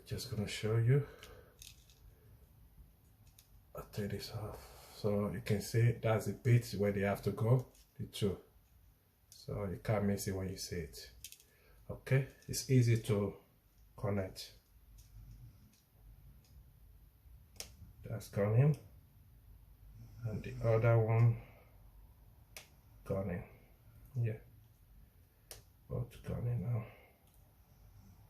just gonna show you. I'll take this off. So you can see that's the bit where they have to go, the two. So you can't miss it when you see it. Okay, it's easy to connect. That's gone in. And the other one gone in. Yeah. Both gone in now.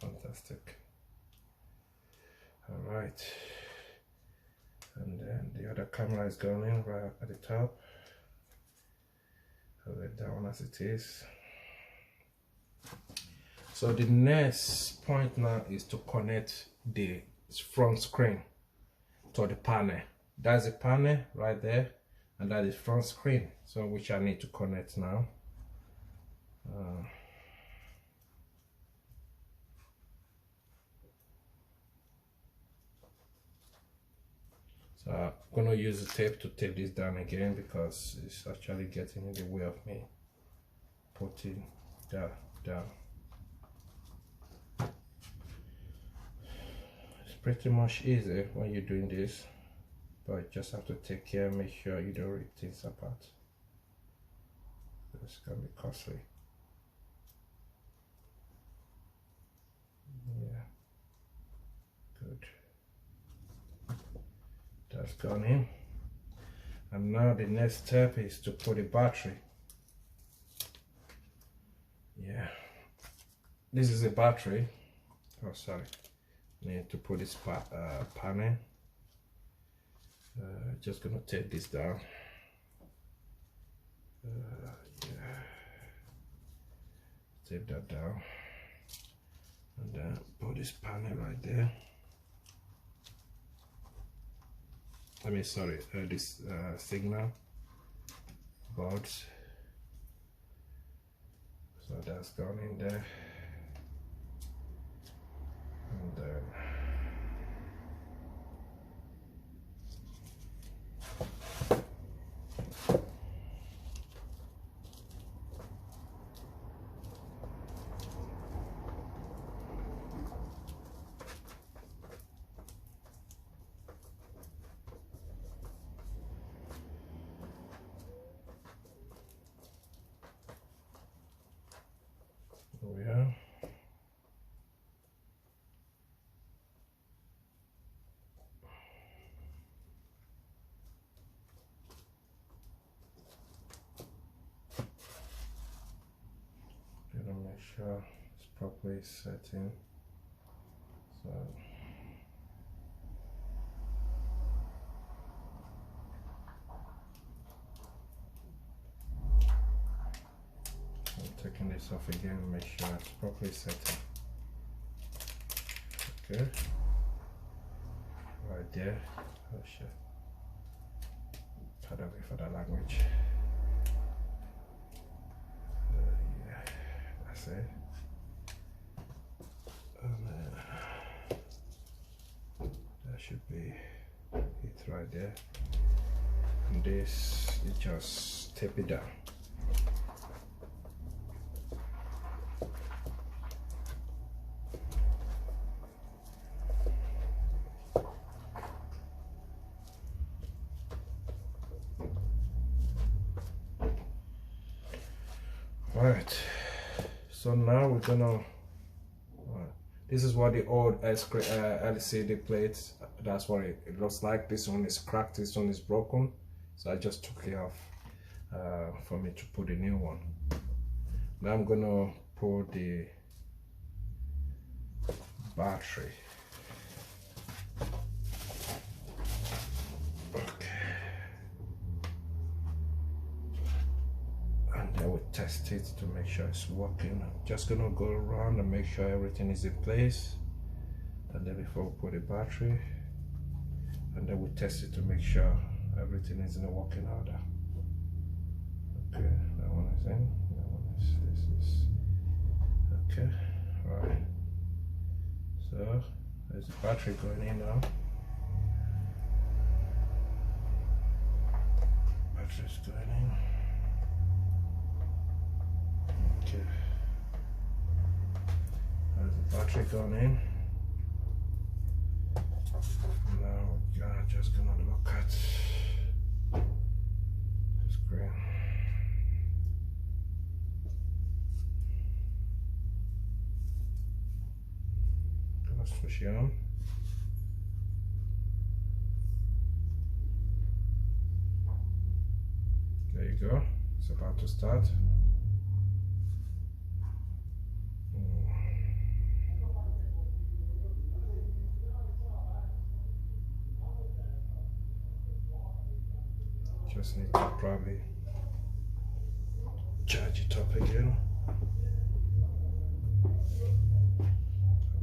Fantastic. Alright. And then the other camera is going in right at the top. I'll leave that one as it is. So the next point now is to connect the front screen to the panel. That's the panel right there, and that is front screen. So which I need to connect now. So I'm gonna use the tape to tape this down again because it's actually getting in the way of me putting that down. It's pretty much easy when you're doing this, but you just have to take care, make sure you don't rip things apart. It's gonna be costly. Yeah, good. That's gone in. And now the next step is to put a battery. Yeah, this is a battery. Oh, sorry. Need to put this panel. Just gonna take this down. Yeah, take that down, and then put this panel right there. I mean, sorry, this signal boards. So that's gone in there, and then we are. Gotta make sure it's properly setting. So I'm taking this off again, make sure it's properly setting. Okay, right there. Oh shit, pardon me for the language. Yeah, that's it. And that should be it right there. And this, you just tape it down. Right, so now we're gonna this is what the old LCD plates, that's what it looks like. This one is cracked, this one is broken, so I just took it off for me to put a new one. Now I'm gonna put the battery. We'll test it to make sure it's working. I'm just gonna go around and make sure everything is in place, and then before we put the battery, and then we'll test it to make sure everything is in a working order. Okay, that one is in, that one is, this is okay. All right, so there's the battery going in now. Battery's going in. Okay, there's the battery gone in. I'm just gonna look at the screen. Gonna switch it on. There you go. It's about to start. Just need to probably charge it up again.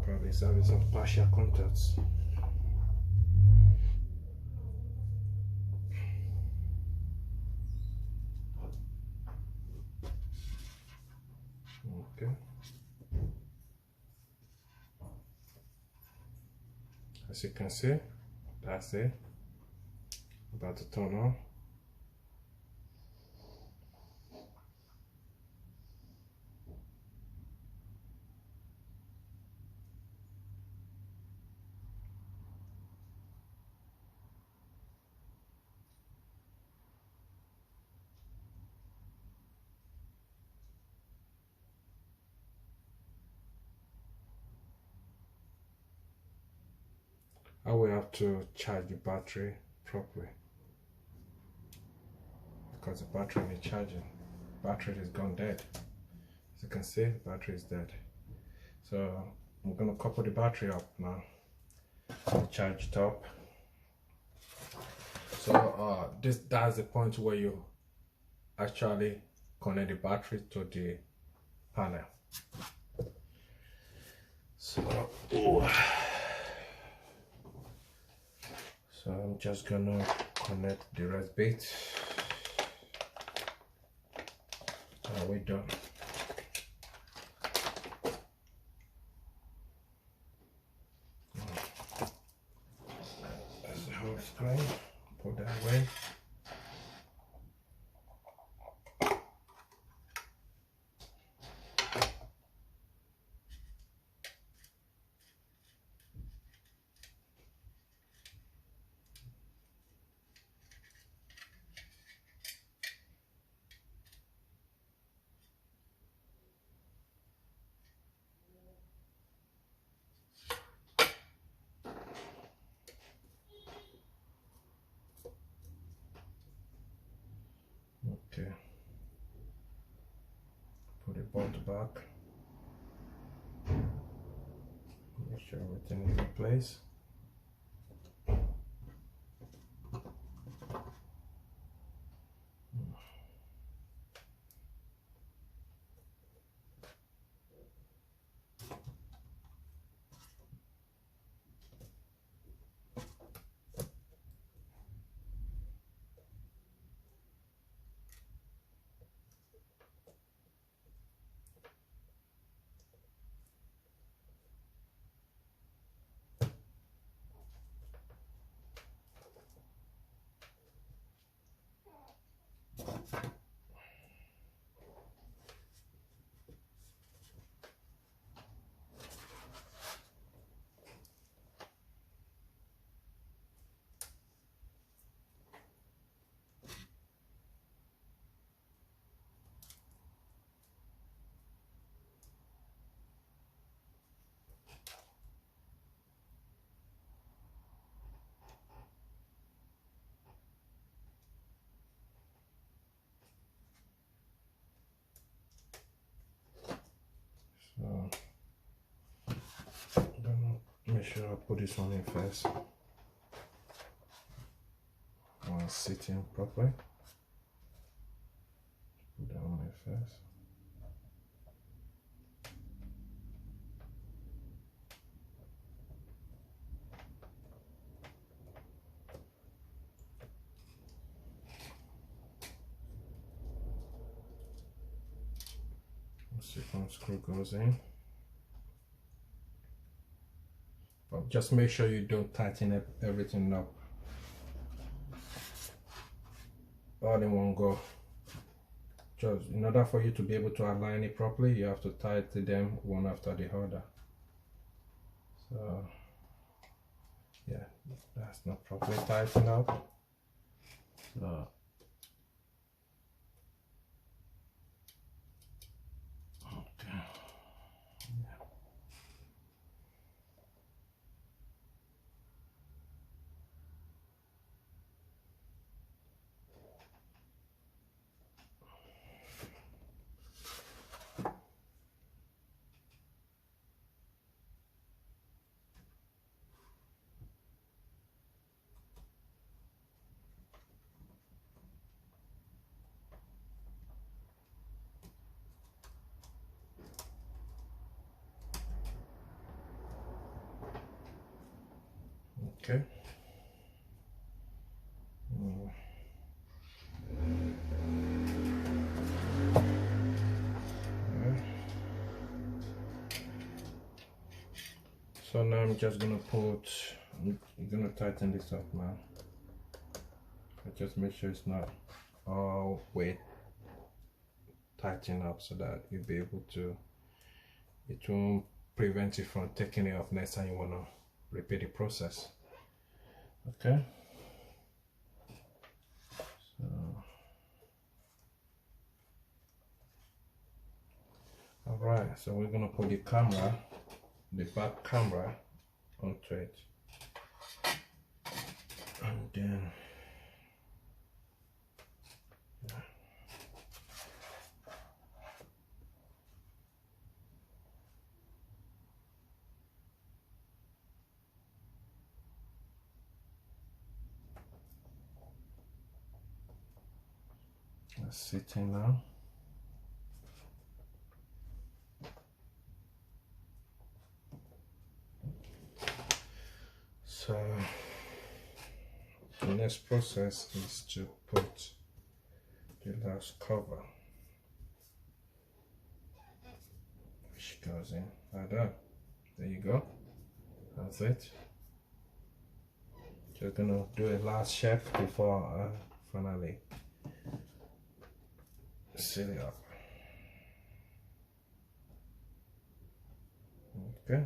Probably having some partial contacts. Okay. As you can see, that's it. About to turn on. I will have to charge the battery properly because the battery is charging. Battery is gone dead. As you can see, the battery is dead. So I'm gonna couple the battery up now. Charge it up. So that's the point where you actually connect the battery to the panel. So I'm just gonna connect the rest bit. We're done. That's the whole screen. Put that away. Okay, put it bolt back, make sure everything is in place. So I'm gonna make sure I put this one in first. While it's sitting properly. Put that one in first. Second screw goes in. But just make sure you don't tighten everything up all in one go. Just in order for you to be able to align it properly, you have to tighten them one after the other. So Yeah, that's not properly tightened up. So okay. Okay. So now I'm just gonna I'm gonna tighten this up now. Just make sure it's not all way tighten up so that you'll be able to, it won't prevent you from taking it off next time you wanna repeat the process. Okay. So all right, so we're gonna put the back camera onto it, and then it's sitting now. So the next process is to put the last cover, which goes in like that. There you go. That's it. Just gonna do a last check before I finally seal it up. Okay.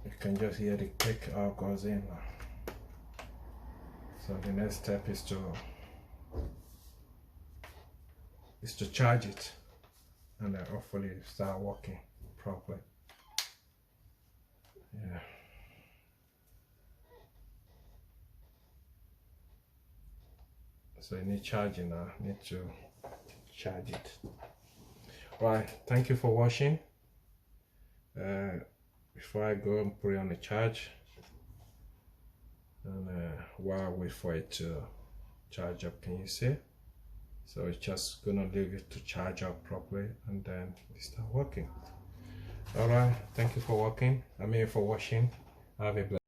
You can just hear the click how it goes in. So the next step is to charge it, and then hopefully start working properly. Yeah. So you need charging now. Need to charge it. Right. Thank you for watching. Before I go and put it on the charge, and while I wait for it to charge up, can you see? So it's just gonna leave it to charge up properly, and then it start working. All right. Thank you for watching. For watching. Have a blessed